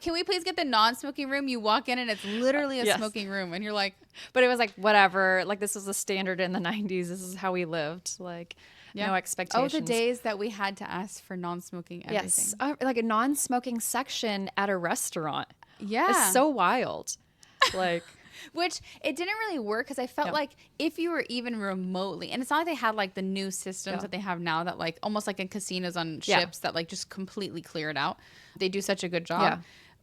can we please get the non-smoking room? You walk in and it's literally a Yes. smoking room. And you're like, But it was like, whatever. Like, this was the standard in the 90s. This is how we lived. Like, no expectations. Oh, the days that we had to ask for non-smoking everything. Yes. Like a non-smoking section at a restaurant. Yeah. It's so wild. Like, Which it didn't really work because I felt like if you were even remotely, and it's not like they had like the new systems that they have now that like almost like in casinos on ships that like just completely clear it out. They do such a good job. Yeah.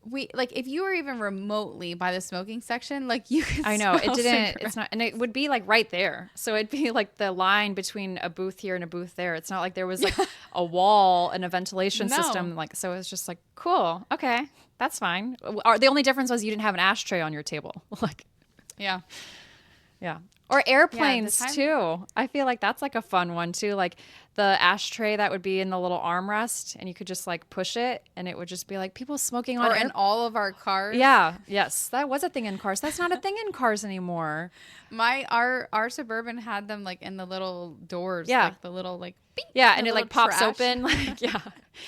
We like if you were even remotely by the smoking section, like you could. I know it smell didn't. cigarettes. It's not, and it would be like right there. So it'd be like the line between a booth here and a booth there. It's not like there was like a wall and a ventilation system. Like, so it was just like, cool, okay, that's fine. The only difference was you didn't have an ashtray on your table. Like, Yeah. yeah. Or airplanes time- too. I feel like that's like a fun one too. Like the ashtray that would be in the little armrest and you could just like push it and it would just be like people smoking on Or air- in all of our cars. Yeah. Yes. That was a thing in cars. That's not a thing in cars anymore. Our Suburban had them like in the little doors. Yeah. Like the little like beep, Yeah, the and it little like pops trash. open, like yeah,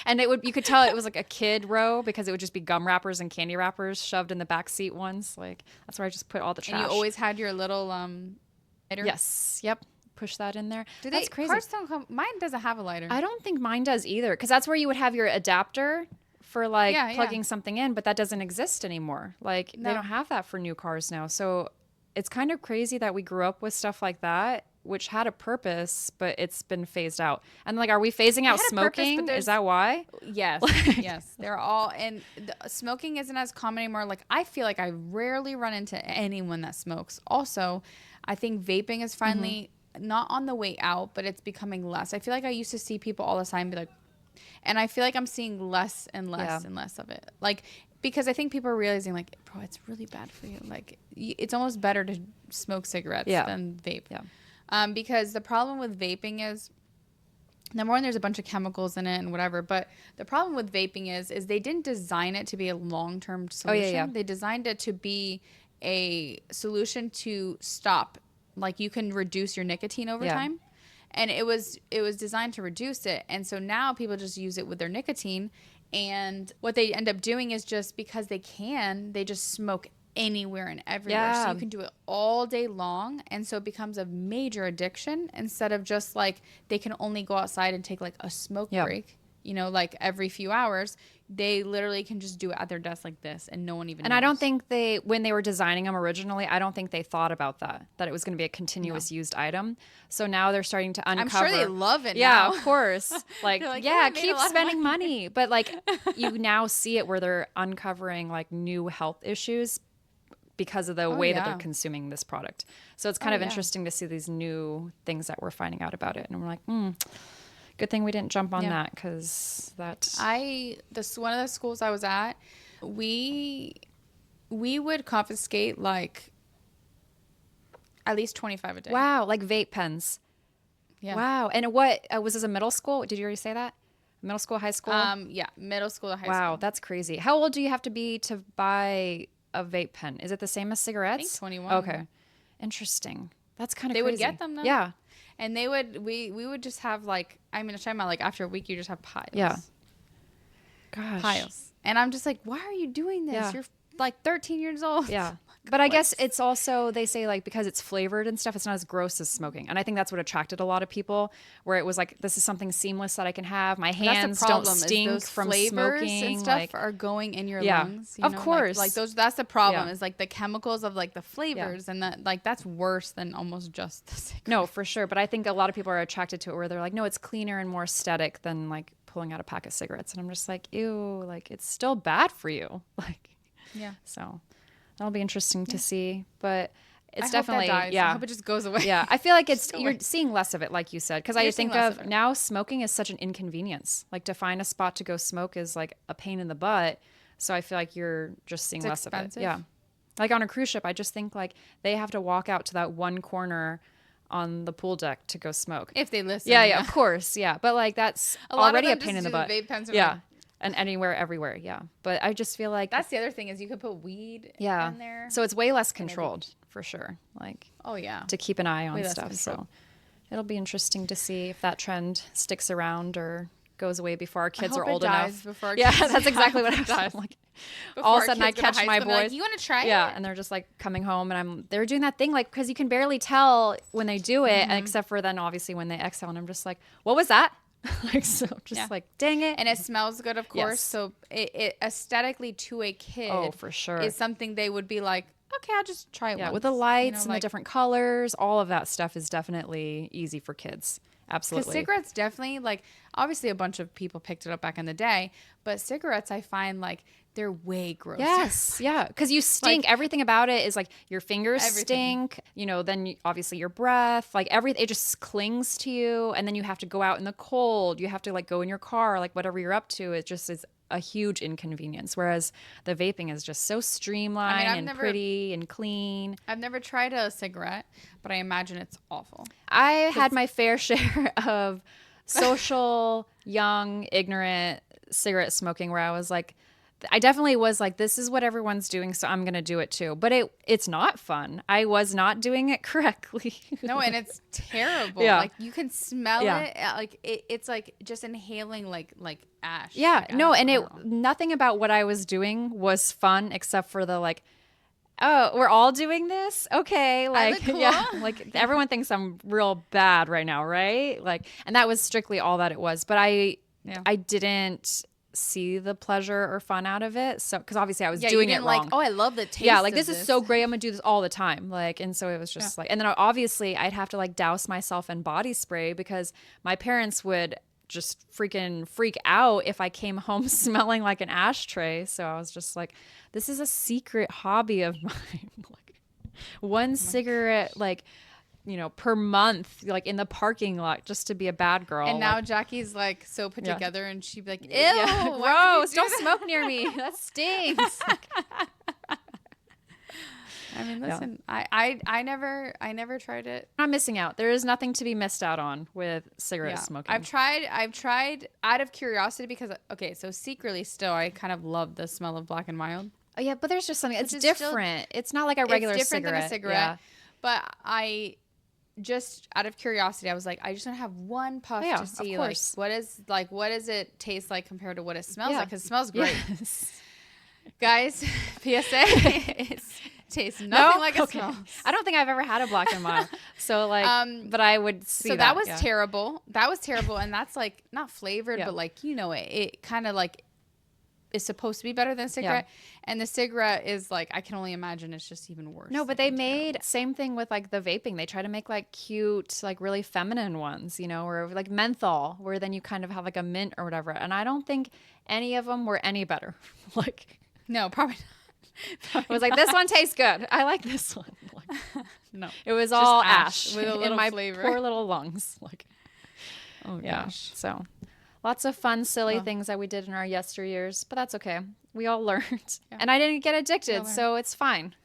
and it would you could tell it was like a kid row because it would just be gum wrappers and candy wrappers shoved in the back seat ones. Like that's where I just put all the trash. And you always had your little lighter. yes, yep, push that in there. Do That's they? crazy. Cars don't come. Mine doesn't have a lighter. I don't think mine does either because that's where you would have your adapter for like Yeah, plugging something in, but that doesn't exist anymore. Like they No. don't have that for new cars now. So it's kind of crazy that we grew up with stuff like that. Which had a purpose, but it's been phased out. And like, are we phasing out had a purpose, but smoking? there's- Is that why? Yes, yes. They're all and smoking isn't as common anymore. Like I feel like I rarely run into anyone that smokes. Also, I think vaping is finally not on the way out, but it's becoming less. I feel like I used to see people all the time be like, and I feel like I'm seeing less and less and less of it. Like because I think people are realizing like, bro, it's really bad for you. Like it's almost better to smoke cigarettes than vape. Yeah. Because the problem with vaping is, number one, there's a bunch of chemicals in it and whatever. But the problem with vaping is they didn't design it to be a long-term solution. yeah. They designed it to be a solution to stop. Like you can reduce your nicotine over time. And it was designed to reduce it. And so now people just use it with their nicotine. And what they end up doing is just because they just smoke anywhere and everywhere. So you can do it all day long. And so it becomes a major addiction instead of just like they can only go outside and take like a smoke break, you know, like every few hours. They literally can just do it at their desk like this and no one even knows. I don't think when they were designing them originally, I don't think they thought about that it was going to be a continuous used item. So now they're starting to uncover. I'm sure they love it yeah, now. of course. Like, like, yeah, I made a keep lot of spending money. But like you now see it where they're uncovering like new health issues because of the way that they're consuming this product. So it's kind of interesting to see these new things that we're finding out about it. And we're like, good thing we didn't jump on that because that. One of the schools I was at, we would confiscate like at least 25 a day. Wow, like vape pens. Yeah. Wow. And what was this a middle school? Did you already say that? Middle school, high school? Yeah, middle school to high school. Wow, that's crazy. How old do you have to be to buy a vape pen? Is it the same as cigarettes? I think 21. Okay. Interesting. That's kind of They crazy. would get them though. Yeah. And we would just have like, I mean, I'm talking about like after a week, you just have piles. Yeah. Gosh. Piles. And I'm just like, why are you doing this? Yeah. You're like 13 years old. Yeah. But I guess it's also, they say like, because it's flavored and stuff, it's not as gross as smoking. And I think that's what attracted a lot of people, where it was like, this is something seamless that I can have. My hands don't stink those from flavors smoking. and stuff like, are going in your Yeah. lungs. Of know? course. Like those, that's the problem Yeah. is like the chemicals of like the flavors and that like that's worse than almost just the cigarette. No, for sure. But I think a lot of people are attracted to it where they're like, no, it's cleaner and more aesthetic than like pulling out a pack of cigarettes. And I'm just like, ew, like it's still bad for you. Like, Yeah. so that'll be interesting to see. But it's I hope definitely, that dies. yeah. I hope it just goes away. Yeah. I feel like it's, Go you're away. seeing less of it, like you said. Cause I You're think seeing less of of it. now smoking is such an inconvenience. Like to find a spot to go smoke is like a pain in the butt. So I feel like you're just seeing It's less expensive. of it. Yeah. Like on a cruise ship, I just think like they have to walk out to that one corner on the pool deck to go smoke. If they listen. Yeah, yeah, of course, yeah. But like that's A lot of already a them pain in just the do the butt. vape pens and Yeah, like- and anywhere, everywhere. Yeah, but I just feel like That's the other thing is you could put weed yeah. in there. So it's way less controlled for sure. Like Oh yeah. to keep an eye Way on less stuff. controlled. So it'll be interesting to see if that trend sticks around or goes away before our kids are hope old it dies enough. before our Yeah, kids- that's exactly what I hope it was dies. like. Before All our of a sudden I kids go to catch high my school, they're boys. like, you want to try Yeah, it? and they're just like coming home, and they're doing that thing like, because you can barely tell when they do it, except for then obviously when they exhale, and I'm just like, what was that? Like, so just like, dang it. And it smells good, of course. Yes. So it aesthetically to a kid, for sure, is something they would be like, okay, I'll just try it once. With the lights and like, the different colors, all of that stuff is definitely easy for kids. Absolutely. Because cigarettes definitely, like, obviously a bunch of people picked it up back in the day, but cigarettes, I find, like, they're way grosser. Yes, yeah, because you stink. Like, everything about it is like your fingers everything. stink. Then obviously your breath, like everything, it just clings to you. And then you have to go out in the cold. You have to like go in your car, like whatever you're up to. It just is a huge inconvenience. Whereas the vaping is just so streamlined and pretty and clean. I've never tried a cigarette, but I imagine it's awful. I had my fair share of social, young, ignorant cigarette smoking where I was like, I definitely was like, this is what everyone's doing, so I'm going to do it too. But it's not fun. I was not doing it correctly. No, and it's terrible. Yeah. Like, you can smell it. Like, it's like just inhaling like ash. Yeah, like, no, and know. nothing about what I was doing was fun except for the like, oh, we're all doing this? Okay. Like, cool. yeah, like everyone thinks I'm real bad right now, right? Like, and that was strictly all that it was. But I didn't see the pleasure or fun out of it. So, because obviously I was doing it wrong. Like, oh, I love the taste. Yeah, like this is so great. I'm gonna do this all the time. Like, and so it was just like, and then obviously I'd have to like douse myself in body spray because my parents would just freaking freak out if I came home smelling like an ashtray. So I was just like, this is a secret hobby of mine. Like one cigarette, like, per month, like in the parking lot, just to be a bad girl. And now Jackie's like so put together, and she'd be like, ew, gross, don't smoke near me. That stinks. I mean, listen, I never tried it. I'm missing out. There is nothing to be missed out on with cigarette smoking. I've tried out of curiosity because, okay, so secretly still, I kind of love the smell of Black and Mild. Oh yeah, but there's just something, it's different. It's not like a regular it's different cigarette. Than a cigarette. Yeah. But I just out of curiosity, I was like, I just want to have one puff to see like what does it taste like compared to what it smells like, because it smells great. Yes. Guys, PSA, it tastes nothing like it smells. I don't think I've ever had a Black and Mild. So like, but I would see that was terrible. That was terrible, and that's like not flavored, but like it kind of like is supposed to be better than a cigarette, and the cigarette is like, I can only imagine it's just even worse. No, but they made same thing with like the vaping. They try to make like cute, like really feminine ones, or like menthol, where then you kind of have like a mint or whatever. And I don't think any of them were any better. Like, no, probably not. It was like, this one tastes good. I like this one. Like, no, it was all ash with a little in my flavor. Poor little lungs. Like, oh gosh. So lots of fun, silly things that we did in our yesteryears, but that's okay. We all learned, and I didn't get addicted, so it's fine.